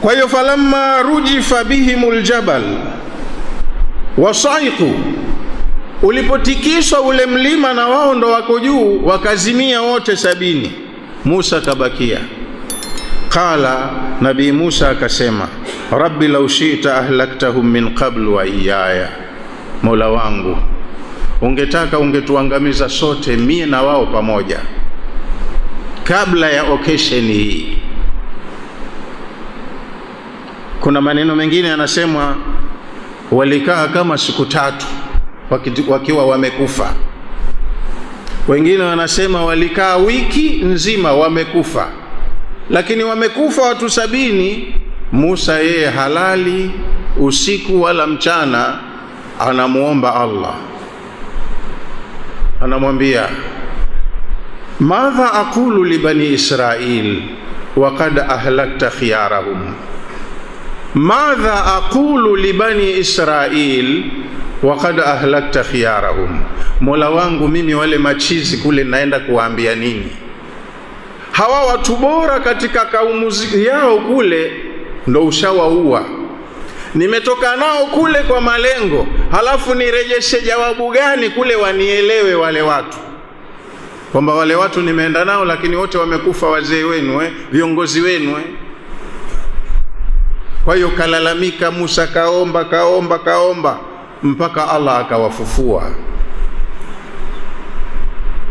Kwa hiyo falamma rujifa bihimul jabal wasaiqu, ulipotikiswa ule mlima na wao ndo wako juu, wakazimia wote 70, Musa kabakia. Qala, Nabii Musa akasema, rabbi law shi'ta ahlaktahum min qablu wa iyaya, Mola wangu ungetaka ungetuangamiza sote, mie na wao pamoja, kabla ya occasion hii. Kuna maneno mengine yanasemwa walikaa kama siku 3 wakiwa wamekufa. Wengine wanasema walikaa wiki nzima wamekufa. Lakini wamekufa watu 70. Musa yeye halali usiku wala mchana, anamuomba Allah, anamwambia, madha aqulu li bani Israil wa qad ahlakta khiyarahum, madha aqulu li bani Israil wa qad ahlakta khiyarahum, Mola wangu mimi wale machizi kule naenda kuwaambia nini? Hawa watu bora katika kaumu yao kule ndo ushawaua, nimetoka nao kule kwa malengo, halafu nirejeshe jawabu gani kule wanielewe wale watu kwamba wale watu nimeenda nao lakini wote wamekufa, wazee wenu viongozi wenu. Kwa hiyo kalalamika Musa, kaomba mpaka Allah akawafufua.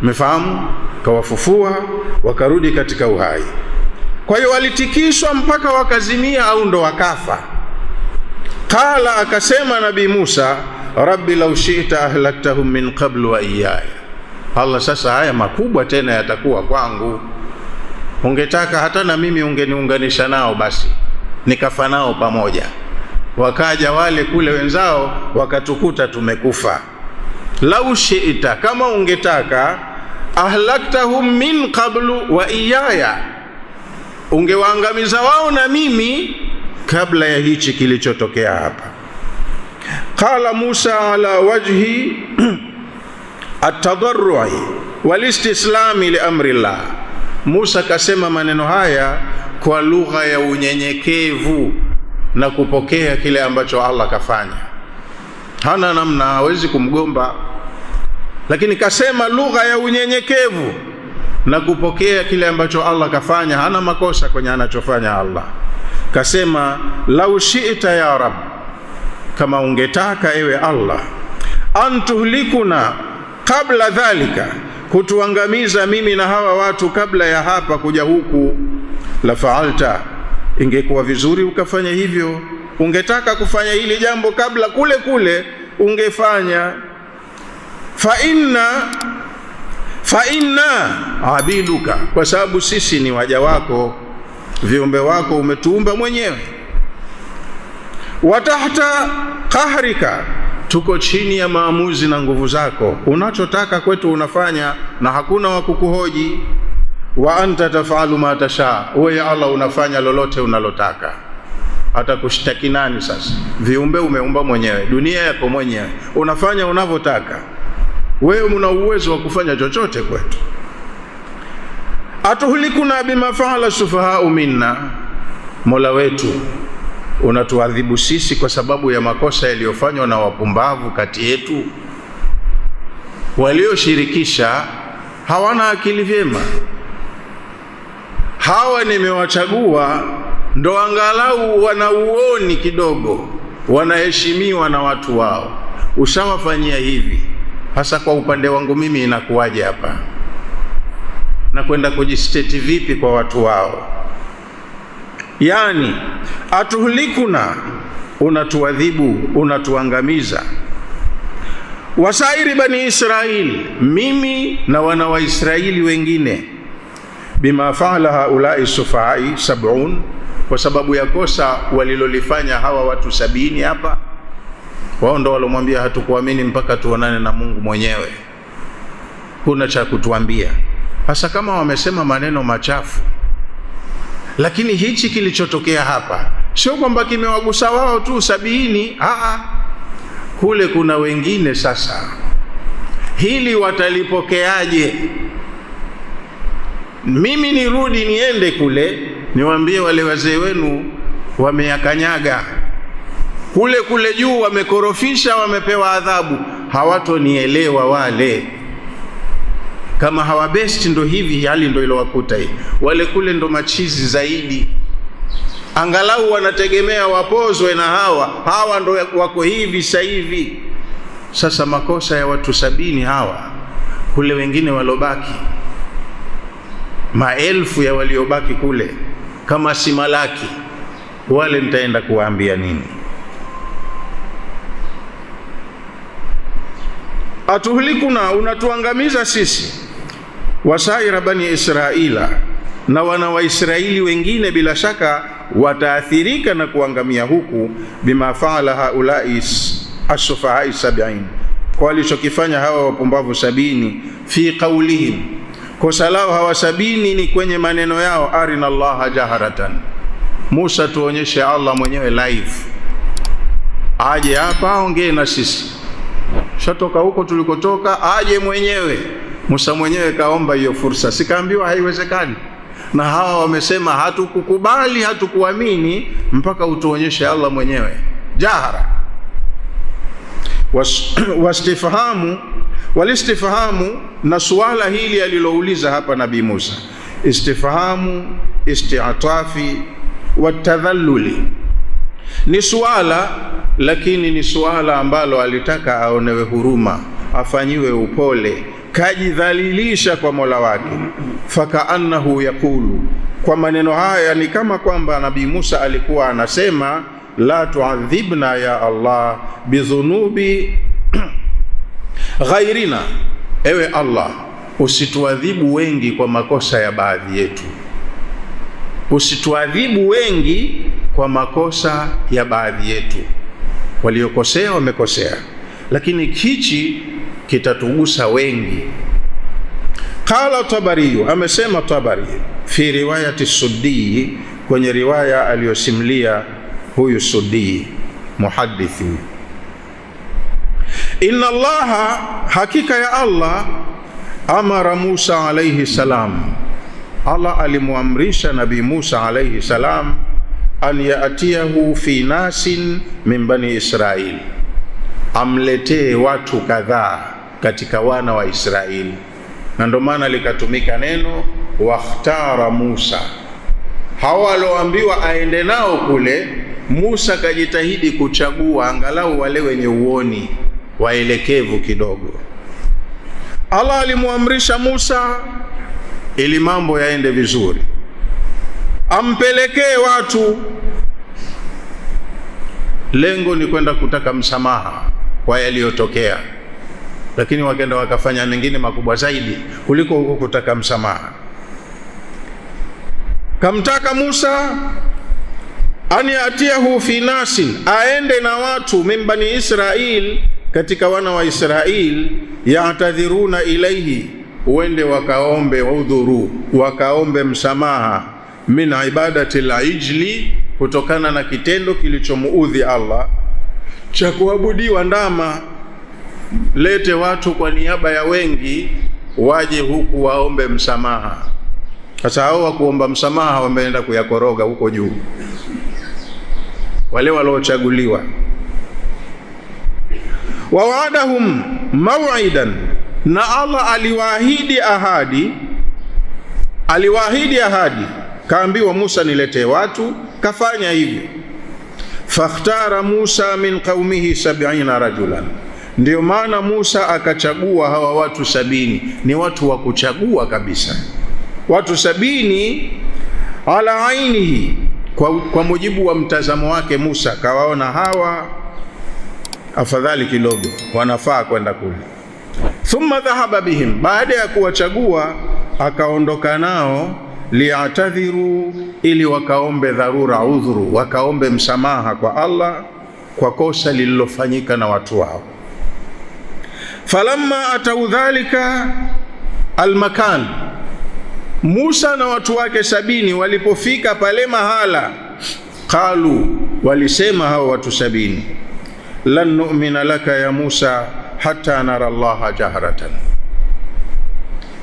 Mmefahamu? Kawafufua wakarudi katika uhai. Kwa hiyo walitikishwa mpaka wakazimia au ndo wakafa. Qala, akasema Nabii Musa, rabbi law shi'ta ahlaktahum min qablu wa iyaya, Allah sasa haya makubwa tena yatakuwa kwangu, ungetaka hata na mimi ungeniunganisha nao, basi nikafa nao pamoja. Wakaja wale kule wenzao wakatukuta tumekufa. Law shi'ta, kama ungetaka, ahlaktahum min qablu wa iyaya, ungewaangamiza wao na mimi kabla ya hichi kilichotokea hapa. Qala Musa ala wajhi at-tadarru'i wal-istislami li amri Allah, Musa kasema maneno haya kwa lugha ya unyenyekevu na kupokea kile ambacho Allah kafanya. Hana namna, hawezi kumgomba, lakini kasema lugha ya unyenyekevu na kupokea kile ambacho Allah kafanya. Hana makosa kwenye anachofanya Allah. Kasema, lau shi'ta ya Rab, kama ungetaka ewe Allah, antuhlikuna kabla dhalika, kutuangamiza mimi na hawa watu kabla ya hapa kuja huku, la fa'alta, ingekuwa vizuri ukafanya hivyo. Ungetaka kufanya hili jambo kabla kule ungefanya. fa inna abiduka, kwa sababu sisi ni waja wako, viumbe wako, umetuumba mwenyewe. Wa tahta qahrika, tuko chini ya maamuzi na nguvu zako, unachotaka kwetu unafanya na hakuna wa kukuhoji. Wa anta tafalu ma tasha, wewe Allah unafanya lolote unalotaka. Hata kushtaki nani sasa? Viumbe umeumba mwenyewe, dunia yako mwenyewe, unafanya unavyotaka. Wewe una uwezo wa kufanya chochote kwetu. Atuhlikuna bima fa'ala sufaha'u minna, Mola wetu unatuadhibu sisi kwa sababu ya makosa yaliyofanywa na wapumbavu kati yetu. Walioshirikisha hawana akili vyema. Hawa nimewachagua ndo angalau wana uoni kidogo, wanaheshimiwa na watu wao. Ushawafanyia hivi, hasa kwa upande wangu mimi inakuwaje hapa? Na kwenda kujisteti vipi kwa watu wao? Yani atuhlikuna, unatuadhibu, unatuangamiza. Wasairi bani Israil, mimi na wana wa Israeli wengine, bima fa'ala haula'i sufai 70, kwa sababu ya kosa walilolifanya hawa watu 70 hapa. Wao ndo walomwambia hatukuamini mpaka tuonane na Mungu mwenyewe, huna cha kutuambia. Hasa kama wamesema maneno machafu, lakini hichi kilichotokea hapa sio kwamba kimewagusa wao tu 70. Kule kuna wengine. Sasa hili watalipokeaje? Mimi nirudi niende kule niwaambie wale wazee wenu wameyakanyaga kule kule juu, wamekorofisha, wamepewa adhabu. Hawatonielewa wale. Kama hawabest ndo hivi, hali ndo ilowakuta hii. Wale kule ndo machizi zaidi, angalau wanategemea wapozwe na hawa ndo wako hivi sasa hivi. Sasa makosa ya watu 70 hawa, kule wengine walobaki, maelfu ya waliobaki kule, kama si malaki, wale nitaenda kuwaambia nini? Atuhlikuna, unatuangamiza sisi, wasaira bani Israila, na wana wa Israeli wengine bila shaka wataathirika na kuangamia huku, bima faala haulai as-sufahai 70, kwa walichokifanya hawa wapumbavu 70, fi qaulihim, kosa lao hawa 70 ni kwenye maneno yao, arina allaha jaharatan, Musa tuonyeshe Allah mwenyewe live, aje hapa ongee na sisi, shatoka huko tulikotoka, aje mwenyewe. Musa mwenyewe kaomba hiyo fursa, sikaambiwa haiwezekani. Na hawa wamesema hatukukubali, hatukuamini mpaka utuonyeshe Allah mwenyewe jahara. Walistifhamu, na suala hili alilouliza hapa Nabii Musa, istifhamu isti'tafi wa tadhalluli, ni suala, lakini ni suala ambalo alitaka aonewe huruma, afanyiwe upole, kajidhalilisha kwa Mola wake. Fakaannahu yaqulu, kwa maneno haya ni kama kwamba Nabii Musa alikuwa anasema, la tuadhibna ya Allah bidhunubi ghairina, ewe Allah usituadhibu wengi kwa makosa ya baadhi yetu, usituadhibu wengi kwa makosa ya baadhi yetu. Waliokosea wamekosea, lakini kichi kitatugusa wengi. Qala Tabari, amesema Tabari fi riwayati Suddi, kwenye riwaya aliyosimlia huyu Suddi muhadithi, inna Allaha, hakika ya Allah, amara Musa alayhi salam, Allah alimuamrisha Nabii Musa alayhi salam, an yaatiyahu fi nasin min bani Israil, amletee watu kadhaa katika wana wa Israeli. Na ndo maana likatumika neno wakhtara Musa. Hawa walioambiwa aende nao kule, Musa kajitahidi kuchagua angalau wale wenye uoni, waelekevu kidogo. Allah alimuamrisha Musa ili mambo yaende vizuri, ampelekee watu, lengo ni kwenda kutaka msamaha kwa yaliyotokea, lakini wakaenda wakafanya mengine makubwa zaidi kuliko huko kutaka msamaha. Kamtaka Musa an yatiyahu fi nasin, aende na watu min bani Israil, katika wana wa Israil, yatadhiruna ilaihi, uende wakaombe udhuru, wakaombe msamaha, min ibadati al-ijli, kutokana na kitendo kilichomuudhi Allah cha kuabudiwa ndama. Lete watu kwa niaba ya wengi, waje huku waombe msamaha. Sasa hao wa kuomba msamaha wameenda kuyakoroga huko juu, wale waliochaguliwa. Wa wa'adahum maw'idan, na Allah aliwaahidi ahadi, kaambiwa Musa niletee watu, kafanya hivyo. Fakhtara Musa min qaumihi 70 rajulan, ndio maana Musa akachagua hawa watu 70. Ni watu wa kuchagua kabisa, watu 70 ala ainihi, kwa mujibu wa mtazamo wake. Musa kawaona hawa afadhali kidogo, wanafaa kwenda kule. Thumma dhahaba bihim, baada ya kuwachagua akaondoka nao, liatadhiru, ili wakaombe dharura, udhuru, wakaombe msamaha kwa Allah kwa kosa lililofanyika na watu wao. Falamma atau dhalika almakan, Musa na watu wake 70 walipofika pale mahala, qalu, walisema hao watu 70, lan nu'mina laka ya Musa hatta nara Allaha jahratan.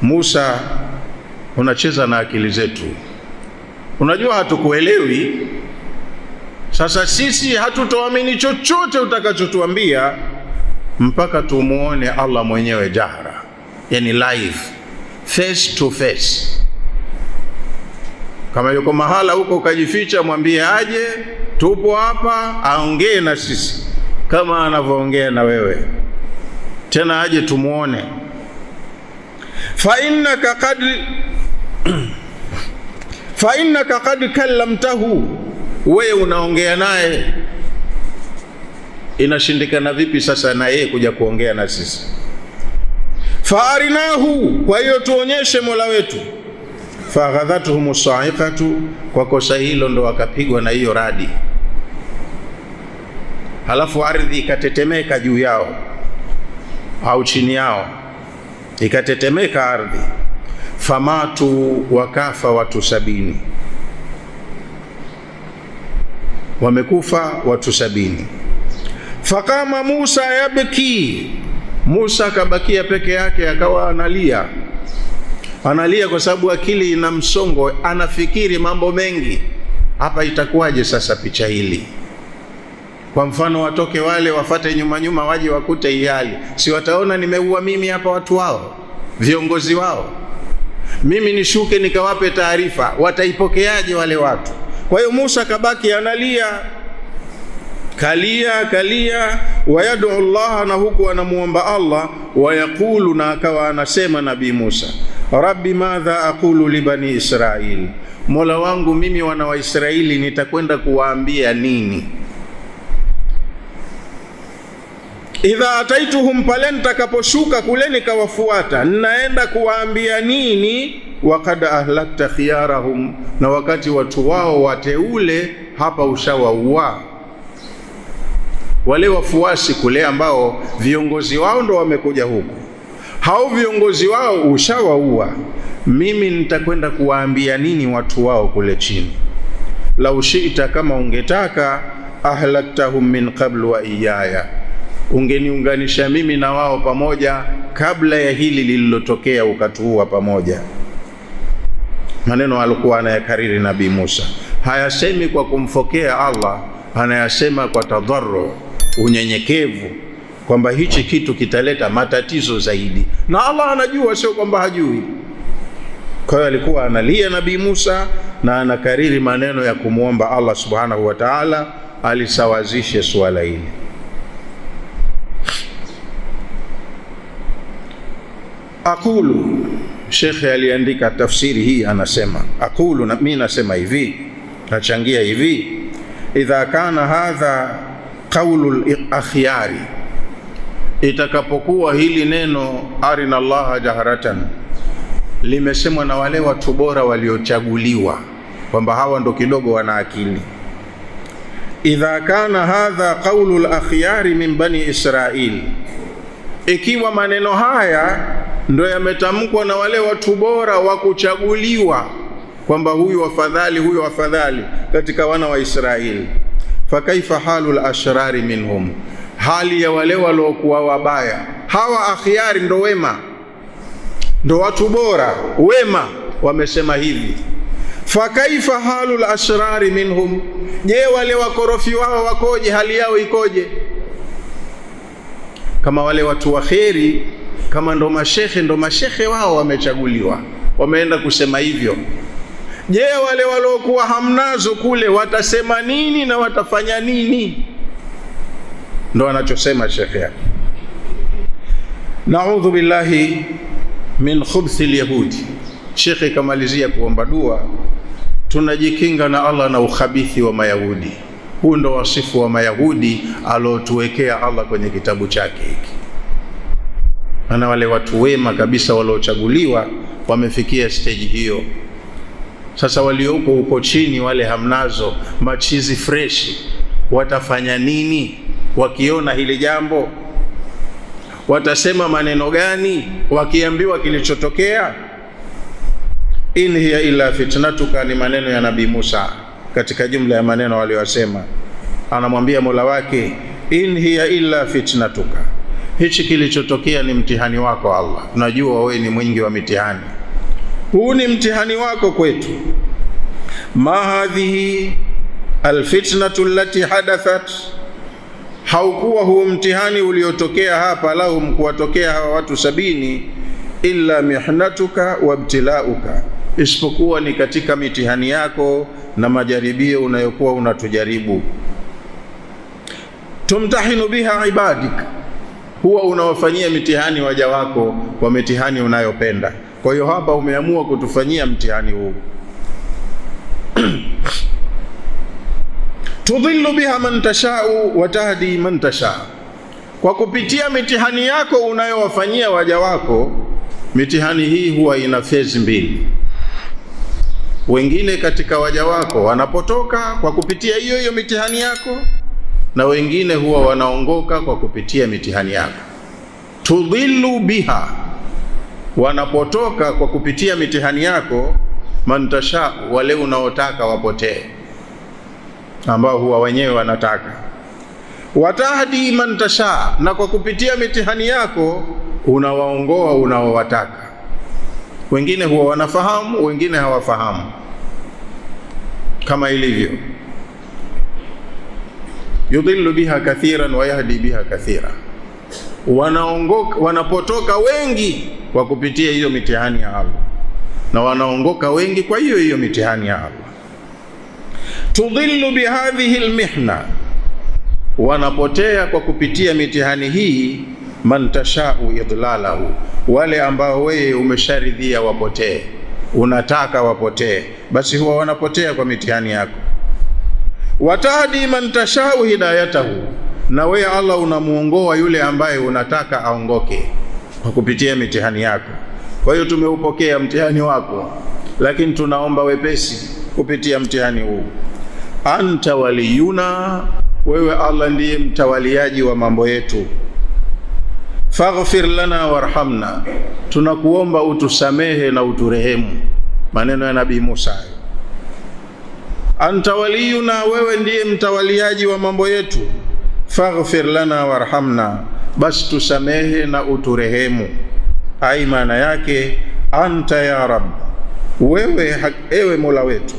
Musa, unacheza na akili zetu, unajua hatukuelewi, Sasa sisi hatutoamini chochote utakachotuambia mpaka tumuone Allah mwenyewe jahra, yani live, face to face. Kama yuko mahala huko ukajificha, mwambie aje, tupo hapa, aongee na sisi kama anavyoongea na wewe, tena aje tumuone. Fa innaka qad kallamtahu, wewe unaongea naye, inashindikana vipi sasa na yeye kuja kuongea na sisi? Fa arinahu, kwa hiyo tuonyeshe Mola wetu. Faghadhatuhum sa'iqatu, kwa kosa hilo ndo wakapigwa na hiyo radi, halafu ardhi ikatetemeka juu yao au chini yao, ikatetemeka ardhi. Famatu, wakafa watu 70, wamekufa watu 70. Fakama Musa yabki, Musa kabakia peke yake, akawa analia kwa sababu akili ina msongo, anafikiri mambo mengi. Hapa itakuwaje sasa picha hili? Kwa mfano watoke wale wafate nyuma waje wakute hii hali, si wataona nimeua mimi hapa watu wao, viongozi wao? Mimi nishuke nikawape taarifa, wataipokeaje wale watu? Kwa hiyo Musa kabaki analia, kalia wayad'u Allah, na huku anamuomba Allah. Wayaqulu, na akawa anasema Nabii Musa, Rabbi madha aqulu li bani Israil, Mola wangu mimi wana wa Israeli nitakwenda kuwaambia nini? Idha ataituhum, pale nitakaposhuka kule nikawafuata, naenda kuwaambia nini? Waqad ahlakta khiyarahum, na wakati watu wao wateule hapa ushawaua. Wale wafuasi kule ambao viongozi wao ndo wamekuja huku, hao viongozi wao ushawaua. Mimi nitakwenda kuwaambia nini watu wao kule chini? Lau shi'ta, kama ungetaka, ahlaktahum min qablu wa iyaya, ungeniunganisha mimi na wao pamoja kabla ya hili lililotokea, ukatuua pamoja. Maneno alikuwa anayakariri Nabii Musa, hayasemi kwa kumfokea Allah, anayasema kwa tadharru, unyenyekevu, kwamba hichi kitu kitaleta matatizo zaidi, na Allah anajua, sio kwamba hajui. Kwa hiyo alikuwa analia Nabii Musa na anakariri maneno ya kumuomba Allah subhanahu wa ta'ala alisawazishe suala hili. Aqulu, Sheikh aliandika tafsiri hii, anasema aqulu, na mimi nasema hivi, nachangia hivi, idha kana hadha qaulul akhyari, itakapokuwa hili neno arina Allah jaharatan limesemwa na wale watu bora waliochaguliwa, kwamba hawa ndo kidogo wana akili. Idha kana hadha qaulul akhyari min bani Israil, ikiwa maneno haya ndo yametamkwa na wale watu bora wa kuchaguliwa, kwamba huyu afadhali katika wana wa Israeli, fakaifa halul ashrari minhum, hali ya wale waliokuwa wabaya. Hawa akhyari ndo wema, ndo watu bora wema, wamesema hivi. Fakaifa halul ashrari minhum, je, wale wakorofi wao wakoje? Hali yao ikoje? Kama wale watu waheri, kama ndo mashehe wao wamechaguliwa, wameenda kusema hivyo, je, wale waliokuwa hamnazo kule watasema nini na watafanya nini? Ndo anachosema shekhe yake. Naudhu billahi min khubthi alyahudi. Shekhe kamalizia kuomba dua, tunajikinga na Allah na ukhabithi wa Mayahudi. Huu ndo wasifu wa Mayahudi aliotuwekea Allah kwenye kitabu chake hiki. Ana wale watu wema kabisa waliochaguliwa wamefikia stage hiyo. Sasa walioko huko chini, wale hamnazo, machizi fresh, watafanya nini wakiona hili jambo? Watasema maneno gani wakiambiwa kilichotokea? In hiya illa fitnatuka, ni maneno ya Nabii Musa katika jumla ya maneno waliyosema. Anamwambia Mola wake, in hiya illa fitnatuka, hichi kilichotokea ni mtihani wako Allah. Tunajua wewe ni mwingi wa mitihani, huu ni mtihani wako kwetu. Ma hadhihi alfitnatu allati hadathat, haukuwa huo mtihani uliotokea hapa lahum, kuwatokea hawa watu 70, illa mihnatuka wabtilauka, isipokuwa ni katika mitihani yako na majaribio unayokuwa unatujaribu. Tumtahinu biha ibadik, huwa unawafanyia mitihani waja wako kwa mitihani unayopenda. Kwa hiyo hapa umeamua kutufanyia mtihani huu. Tudhillu biha man tashau wa tahdi man tasha, kwa kupitia mitihani yako unayowafanyia waja wako. Mitihani hii huwa ina phase mbili. Wengine katika waja wako wanapotoka kwa kupitia hiyo hiyo mitihani yako, na wengine huwa wanaongoka kwa kupitia mitihani yako. Tudhillu biha, wanapotoka kwa kupitia mitihani yako, man tasha, wale unaotaka wapotee, ambao huwa wenyewe wanataka. Watahdi man tasha, na kwa kupitia mitihani yako unawaongoa unaowataka. Wengine huwa wanafahamu, wengine hawafahamu, kama ilivyo. Yudhillu biha kathiran wa yahdi biha kathira, wanaongoka, wanapotoka wengi kwa kupitia hiyo mitihani ya Allah, na wanaongoka wengi kwa hiyo hiyo mitihani ya Allah. Tudhillu bihadhihi almihna, wanapotea kwa kupitia mitihani hii. Man tashau idlalahu, wale ambao wewe umesharidhia wapotee, unataka wapotee, basi huwa wanapotea kwa mitihani yako. Watahdi man tashau hidayatahu, na wewe Allah unamuongoa yule ambaye unataka aongoke kwa kupitia mitihani yako. Kwa hiyo tumeupokea mtihani wako, lakini tunaomba wepesi kupitia mtihani huu. Anta waliyuna, wewe Allah ndiye mtawaliaji wa mambo yetu. Faghfir lana warhamna, tunakuomba utusamehe na uturehemu. Maneno ya Nabii Musa. Anta waliyuna, wewe ndiye mtawaliaji wa mambo yetu. Faghfir lana warhamna, basi tusamehe na uturehemu. Ai, maana yake anta ya Rabb, wewe ewe Mola wetu.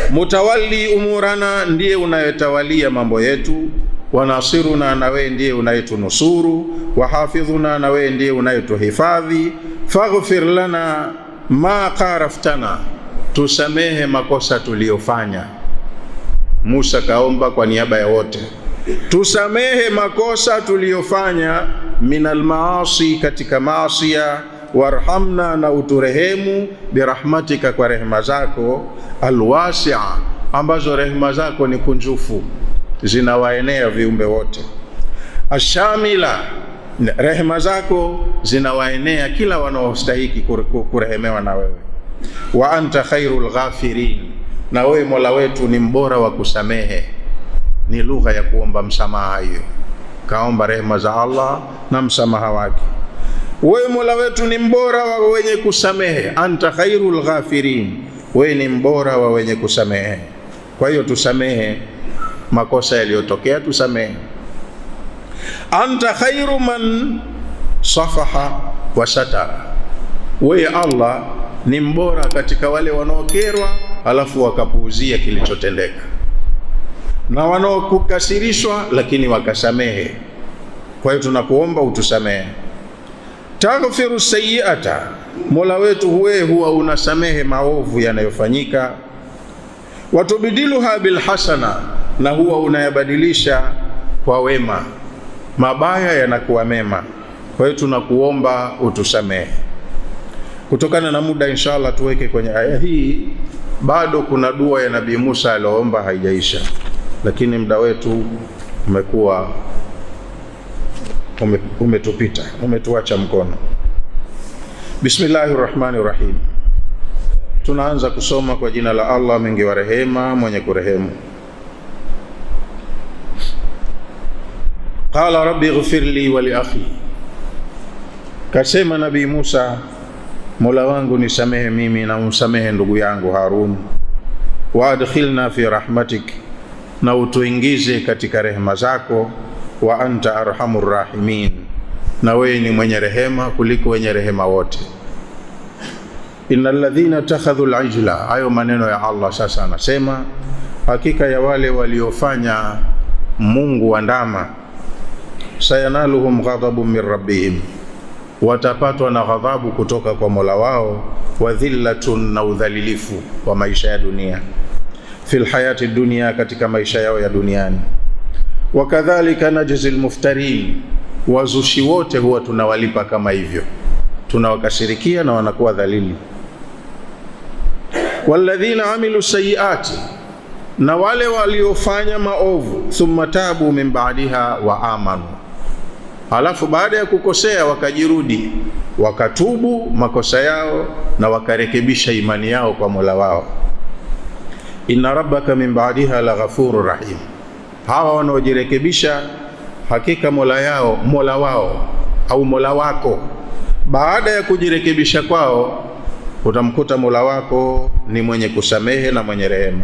Mutawalli umurana, ndiye unayetawalia mambo yetu. Wanasiruna, na wewe ndiye unayetunusuru. Wahafidhuna, na wewe ndiye unayetuhifadhi. Faghfir lana ma qaraftana, tusamehe makosa tuliyofanya. Musa kaomba kwa niaba ya wote, tusamehe makosa tuliyofanya. Minal maasi, katika maasiya. Warhamna, na uturehemu. Birahmatika, kwa rehema zako. Alwasi'a, ambazo rehema zako ni kunjufu, zinawaenea viumbe wote. Ashamila, rehema zako zinawaenea kila wanaostahiki kurehemewa na wewe. Wa anta khairul ghafirin, na wewe Mola wetu ni mbora wa kusamehe. Ni lugha ya kuomba msamaha hiyo, kaomba rehema za Allah na msamaha wake. Wewe Mola wetu ni mbora wa wenye kusamehe. Anta khairul ghafirin, wewe ni mbora wa wenye kusamehe. Kwa hiyo tusamehe makosa yaliyotokea, tusamehe. Anta khairu man safaha wa satara, wewe Allah ni mbora katika wale wanaokerwa alafu wakapuuzia kilichotendeka, na wanaokukasirishwa lakini wakasamehe. Kwa hiyo tunakuomba utusamehe. Taghfiru sayyi'ata, Mola wetu wewe huwa unasamehe maovu yanayofanyika. Watubidiluha bilhasana, na huwa unayabadilisha kwa wema, mabaya yanakuwa mema. Kwa hiyo tunakuomba utusamehe. Kutokana na muda, inshallah tuweke kwenye aya hii. Bado kuna dua ya Nabii Musa aliyoomba haijaisha, lakini muda wetu umekuwa umetupita, umetuacha mkono. Bismillahirrahmanirrahim. Tunaanza kusoma kwa jina la Allah mwingi wa rehema, mwenye kurehemu. Qala rabbi ighfir li wa li akhi, kasema Nabii Musa, Mola wangu nisamehe mimi na umsamehe ndugu yangu Harun. Wa adkhilna fi rahmatik, na utuingize katika rehema zako. Wa anta arhamur rahimin, na wewe ni mwenye rehema kuliko wenye rehema wote. Innal ladhina takhadhu al-ijla, hayo maneno ya Allah sasa anasema, hakika ya wale waliofanya Mungu wa ndama, sayanaluhum ghadabun min rabbihim, watapatwa na ghadhabu kutoka kwa Mola wao, wa dhillatun, na udhalilifu wa maisha ya dunia, fil hayati dunia, katika maisha yao ya duniani. Wakadhalika najzi almuftarin, wazushi wote huwa tunawalipa kama hivyo, tunawakashirikia na wanakuwa dhalili. Walladhina amilu sayiati, na wale waliofanya maovu, thumma tabu min ba'diha wa amanu, halafu baada ya kukosea wakajirudi, wakatubu makosa yao na wakarekebisha imani yao kwa Mola wao. Inna rabbaka min ba'diha laghafurur rahim, hawa wanaojirekebisha, hakika Mola wao au Mola wako, baada ya kujirekebisha kwao, utamkuta Mola wako ni mwenye kusamehe na mwenye rehema.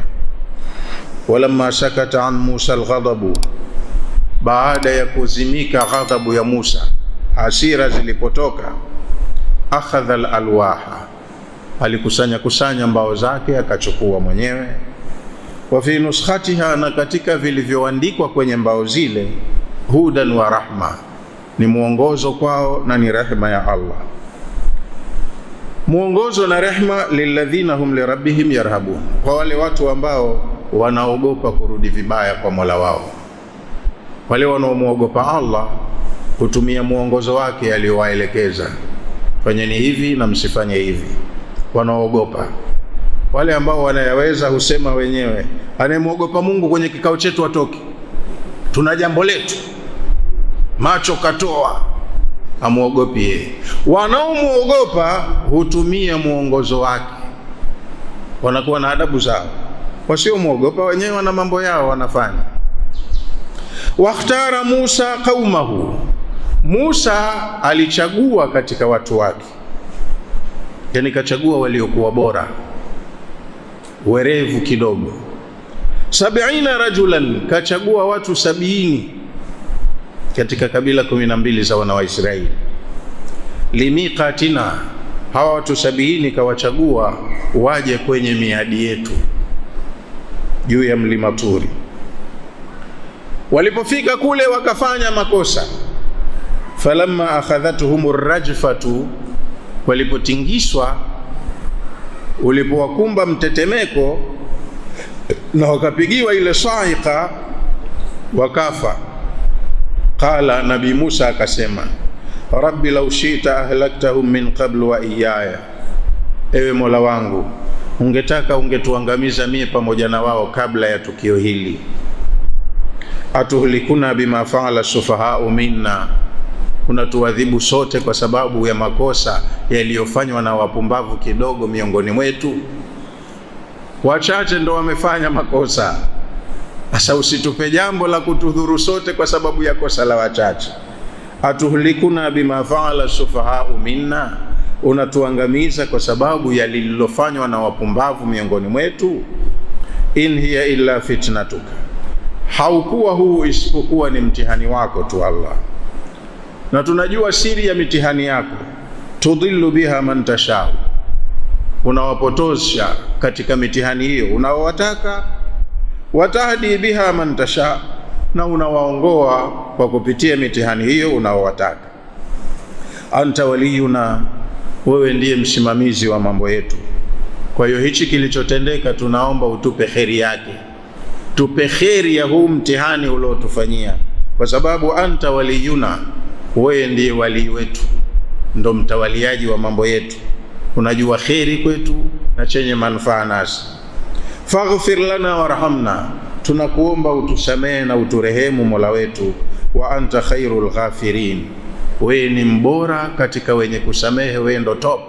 Walamma sakata an Musa alghadabu, baada ya kuzimika ghadhabu ya Musa, hasira zilipotoka, akhadha alalwaha, alikusanya mbao zake akachukua mwenyewe. Wa fi nuskhatiha, na katika vilivyoandikwa kwenye mbao zile, hudan wa rahma, ni mwongozo kwao na ni rehema ya Allah. Mwongozo na rehema lilladhina hum lirabbihim yarhabun, kwa wale watu ambao wanaogopa kurudi vibaya kwa Mola wao. Wale wanaomuogopa Allah kutumia mwongozo wake aliowaelekeza, fanyeni hivi na msifanye hivi, wanaogopa. Wale ambao wanayaweza husema wenyewe, anayemuogopa Mungu kwenye kikao chetu atoki, tuna jambo letu, macho katoa, amuogopi yeye. Wanaomuogopa hutumia mwongozo wake, wanakuwa na adabu zao. Wasiomuogopa wenyewe wana mambo yao wanafanya. Wakhtara Musa qaumahu, Musa alichagua katika watu wake, yani kachagua waliokuwa bora, werevu kidogo. 70 rajulan, kachagua watu 70 katika kabila 12 za wana wa Israeli. Limiqatina, hawa watu 70 kawachagua waje kwenye miadi yetu juu ya mlima Turi. Walipofika kule wakafanya makosa. Falamma akhadhatuhumur rajfatu, walipotingishwa, ulipowakumba mtetemeko na wakapigiwa ile saika, wakafa. Qala, Nabii Musa akasema, rabbi law shi'ta ahlaktahum min qablu wa iyaya, ewe Mola wangu, ungetaka ungetuangamiza mie pamoja na wao kabla ya tukio hili. Atuhlikuna bima faala sufahau minna, unatuadhibu sote kwa sababu ya makosa yaliyofanywa na wapumbavu kidogo miongoni mwetu. Wachache ndo wamefanya makosa, sasa usitupe jambo la kutudhuru sote kwa sababu ya kosa la wachache. Atuhlikuna bima faala sufahau minna, unatuangamiza kwa sababu ya lililofanywa na wapumbavu miongoni mwetu. In hiya illa fitnatuka, haukuwa huu isipokuwa ni mtihani wako tu Allah, na tunajua siri ya mitihani yako. Tudhillu biha man tasha, unawapotosha katika mitihani hiyo unaowataka. Watahdi biha man tasha, na unawaongoa kwa kupitia mitihani hiyo unaowataka. Anta waliyuna, wewe ndiye msimamizi wa mambo yetu. Kwa hiyo hichi kilichotendeka tunaomba utupe kheri yake, tupe kheri ya huu mtihani uliotufanyia, kwa sababu anta waliyuna, wewe ndiye wali wetu, ndo mtawaliaji wa mambo yetu, unajua kheri kwetu na chenye manufaa nasi. Faghfir lana warhamna, tunakuomba utusamehe na uturehemu Mola wetu. Wa anta khairul ghafirin, wewe ni mbora katika wenye kusamehe, wewe ndo top,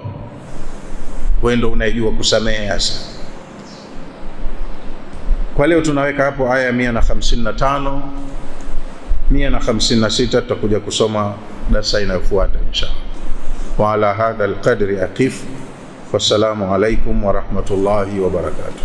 wewe ndo unajua kusamehe hasa. Kwa leo tunaweka hapo aya 155, 156 tutakuja kusoma darasa inayofuata inshallah. Wa ala hadha alqadri aqif. Wassalamu alaikum wa rahmatullahi wa barakatuh.